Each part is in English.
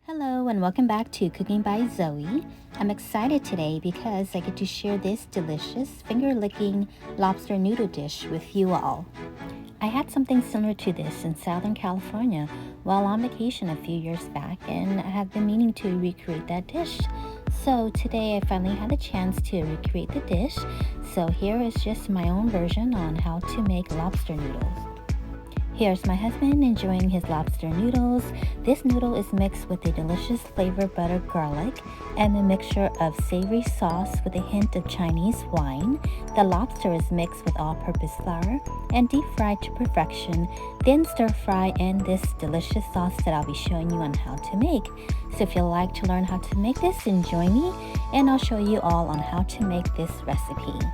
Hello and welcome back to Cooking by Zoe. I'm excited today because I get to share this delicious finger-licking lobster noodle dish with you all. I had something similar to this in Southern California while on vacation a few years back, and I have been meaning to recreate that dish. So today I finally had the chance to recreate the dish. So here is just my own version on how to make lobster noodles. Here's my husband enjoying his lobster noodles. This noodle is mixed with a delicious flavored buttered garlic and a mixture of savory sauce with a hint of Chinese wine. The lobster is mixed with all-purpose flour and deep fried to perfection, then stir fry in this delicious sauce that I'll be showing you on how to make. So if you'd like to learn how to make this, then join me and I'll show you all on how to make this recipe.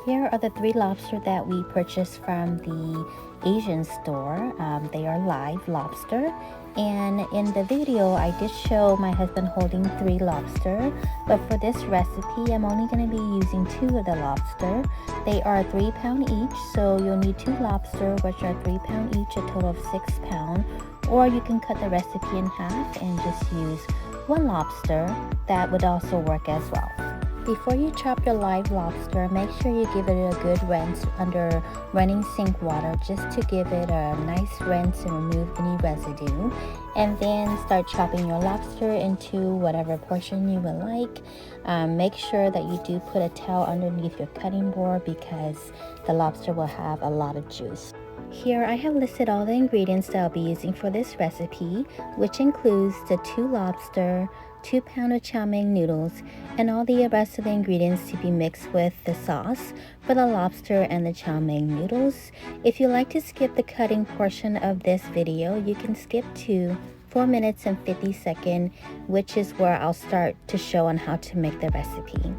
Here are the 3 lobster that we purchased from the Asian store. They are live lobster. And in the video, I did show my husband holding 3 lobster. But for this recipe, I'm only going to be using 2 of the lobster. They are 3 pounds each, so you'll need 2 lobster, which are 3 pounds each, a total of 6 pounds. Or you can cut the recipe in half and just use 1 lobster. That would also work as well. Before you chop your live lobster, make sure you give it a good rinse under running sink water just to give it a nice rinse and remove any residue. And then start chopping your lobster into whatever portion you would like. Make sure that you do put a towel underneath your cutting board because the lobster will have a lot of juice. Here I have listed all the ingredients that I'll be using for this recipe, which includes the 2 lobster, 2 pounds of chow mein noodles, and all the rest of the ingredients to be mixed with the sauce for the lobster and the chow mein noodles. If you like to skip the cutting portion of this video, you can skip to 4 minutes and 50 seconds, which is where I'll start to show on how to make the recipe.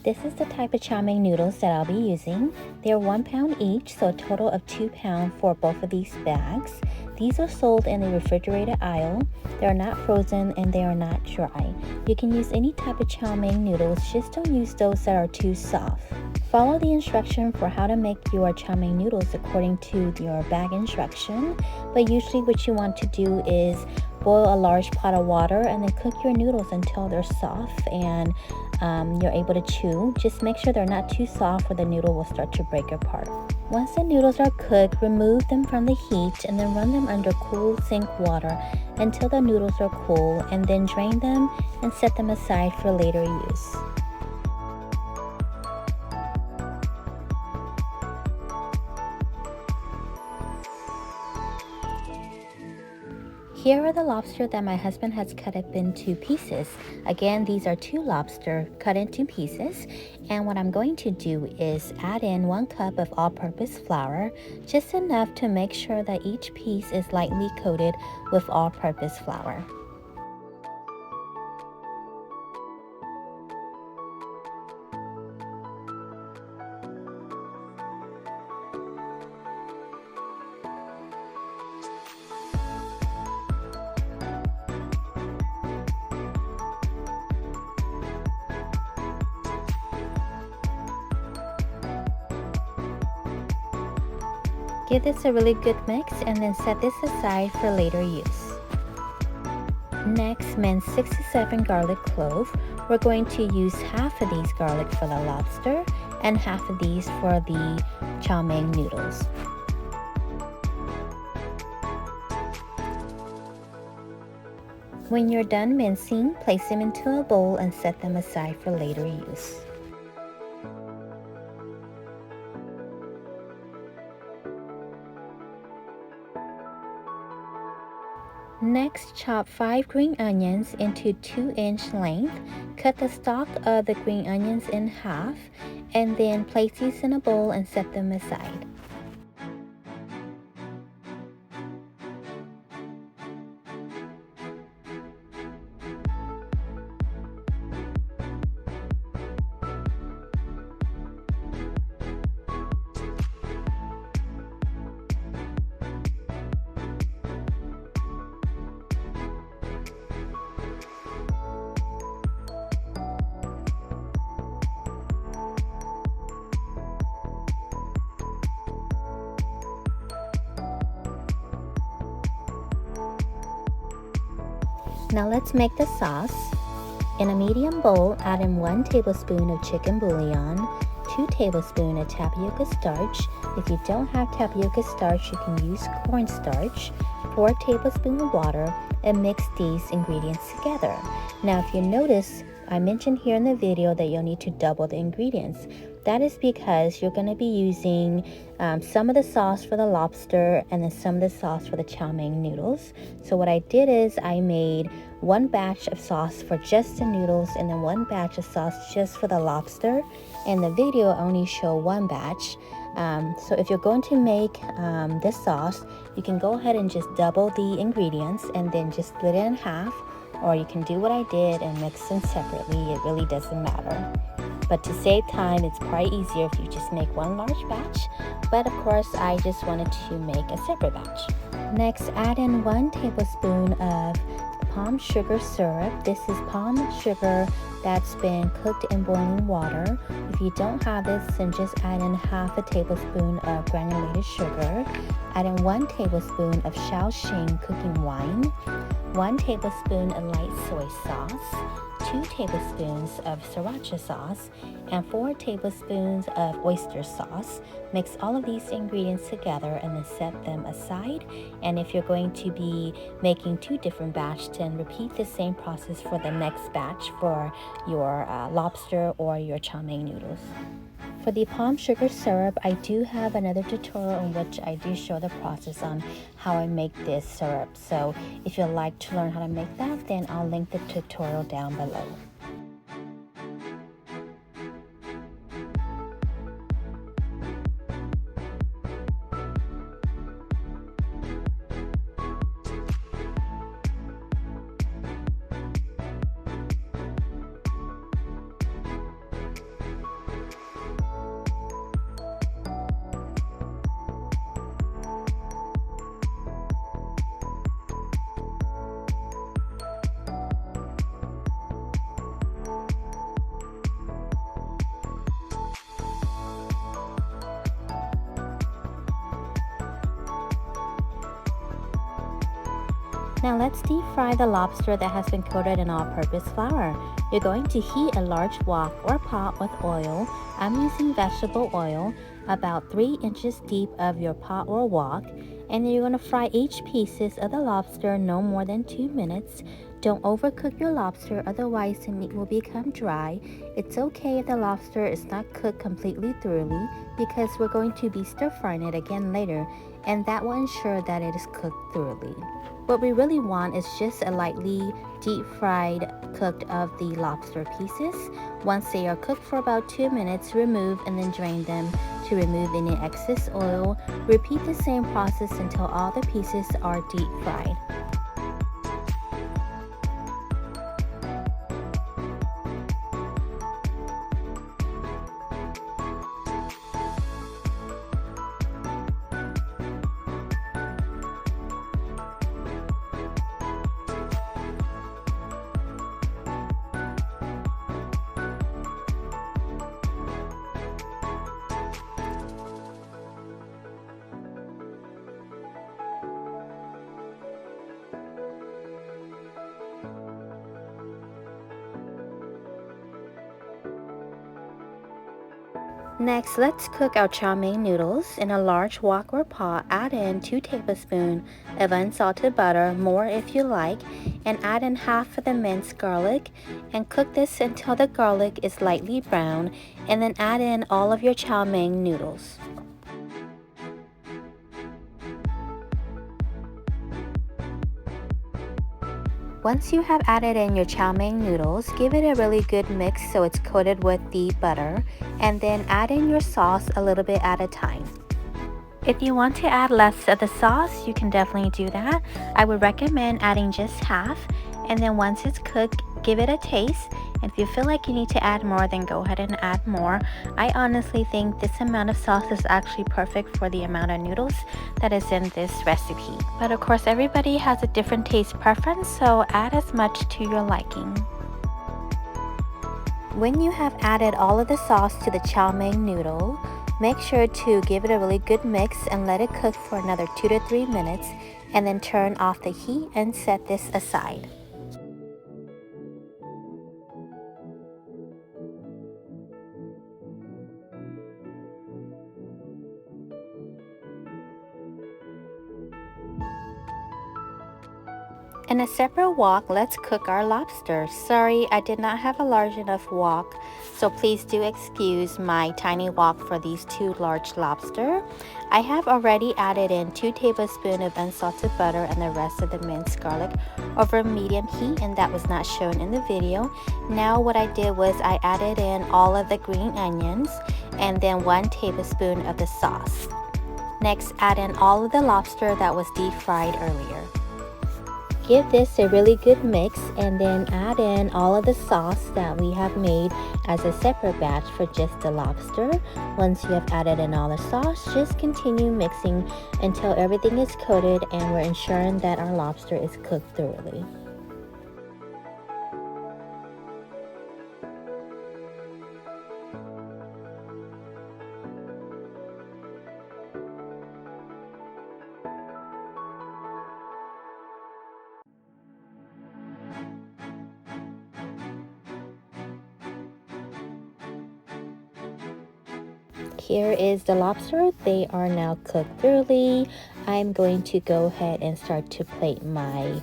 This is the type of chow mein noodles that I'll be using. They're 1 pound each, so a total of 2 pounds for both of these bags. These are sold in the refrigerated aisle. They are not frozen and they are not dry. You can use any type of chow mein noodles, just don't use those that are too soft. Follow the instruction for how to make your chow mein noodles according to your bag instruction, but usually what you want to do is boil a large pot of water and then cook your noodles until they're soft and you're able to chew. Just make sure they're not too soft or the noodle will start to break apart. Once the noodles are cooked, remove them from the heat and then run them under cool sink water until the noodles are cool, and then drain them and set them aside for later use. Here are the lobster that my husband has cut up into pieces. Again, these are 2 lobster cut into pieces. And what I'm going to do is add in 1 cup of all-purpose flour, just enough to make sure that each piece is lightly coated with all-purpose flour. Give this a really good mix and then set this aside for later use. Next, mince 6 to 7 garlic cloves. We're going to use half of these garlic for the lobster and half of these for the chow mein noodles. When you're done mincing, place them into a bowl and set them aside for later use. Next, chop 5 green onions into 2-inch length. Cut the stalk of the green onions in half and then place these in a bowl and set them aside. Now let's make the sauce. In a medium bowl, add in 1 tablespoon of chicken bouillon, 2 tablespoons of tapioca starch. If you don't have tapioca starch, you can use cornstarch, 4 tablespoons of water, and mix these ingredients together. Now if you notice, I mentioned here in the video that you'll need to double the ingredients. That is because you're going to be using some of the sauce for the lobster and then some of the sauce for the chow mein noodles. So what I did is I made 1 batch of sauce for just the noodles and then 1 batch of sauce just for the lobster. In the video, I only show 1 batch. So if you're going to make this sauce, you can go ahead and just double the ingredients and then just split it in half, or you can do what I did and mix them separately. It really doesn't matter. But to save time, it's probably easier if you just make 1 large batch. But of course, I just wanted to make a separate batch. Next, add in 1 tablespoon of palm sugar syrup. This is palm sugar that's been cooked in boiling water. If you don't have this, then just add in half a tablespoon of granulated sugar. Add in 1 tablespoon of Shaoxing cooking wine, 1 tablespoon of light soy sauce, 2 tablespoons of sriracha sauce, and 4 tablespoons of oyster sauce. Mix all of these ingredients together and then set them aside. And if you're going to be making 2 different batches, then repeat the same process for the next batch for your lobster or your chow mein noodles. For the palm sugar syrup, I do have another tutorial in which I do show the process on how I make this syrup. So if you'd like to learn how to make that, then I'll link the tutorial down below. Now let's deep fry the lobster that has been coated in all-purpose flour. You're going to heat a large wok or pot with oil. I'm using vegetable oil, about 3 inches deep of your pot or wok. And then you're going to fry each pieces of the lobster no more than 2 minutes. Don't overcook your lobster, otherwise the meat will become dry. It's okay if the lobster is not cooked completely thoroughly because we're going to be stir frying it again later, and that will ensure that it is cooked thoroughly. What we really want is just a lightly deep fried cooked of the lobster pieces. Once they are cooked for about 2 minutes, remove and then drain them to remove any excess oil. Repeat the same process until all the pieces are deep fried. Next, let's cook our chow mein noodles. In a large wok or pot, add in 2 tablespoons of unsalted butter, more if you like, and add in half of the minced garlic, and cook this until the garlic is lightly brown, and then add in all of your chow mein noodles. Once you have added in your chow mein noodles, give it a really good mix so it's coated with the butter, and then add in your sauce a little bit at a time. If you want to add less of the sauce, you can definitely do that. I would recommend adding just half, and then once it's cooked, give it a taste. And if you feel like you need to add more, then go ahead and add more. I honestly think this amount of sauce is actually perfect for the amount of noodles that is in this recipe. But of course, everybody has a different taste preference, so add as much to your liking. When you have added all of the sauce to the chow mein noodle, make sure to give it a really good mix and let it cook for another 2 to 3 minutes, and then turn off the heat and set this aside. In a separate wok, let's cook our lobster. Sorry, I did not have a large enough wok, so please do excuse my tiny wok for these 2 large lobster. I have already added in 2 tablespoons of unsalted butter and the rest of the minced garlic over medium heat, and that was not shown in the video. Now what I did was I added in all of the green onions and then 1 tablespoon of the sauce. Next, add in all of the lobster that was deep fried earlier. Give this a really good mix, and then add in all of the sauce that we have made as a separate batch for just the lobster. Once you have added in all the sauce, just continue mixing until everything is coated and we're ensuring that our lobster is cooked thoroughly. Here is the lobster. They are now cooked thoroughly. I'm going to go ahead and start to plate my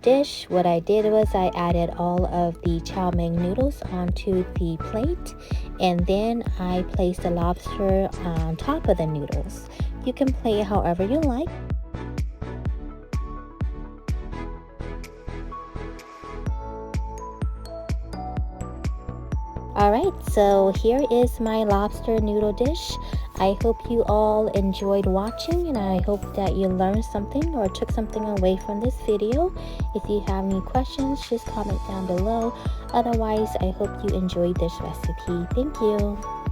dish. What I did was I added all of the chow mein noodles onto the plate, and then I placed the lobster on top of the noodles. You can plate it however you like. Alright, so here is my lobster noodle dish. I hope you all enjoyed watching, and I hope that you learned something or took something away from this video. If you have any questions, just comment down below. Otherwise, I hope you enjoyed this recipe. Thank you.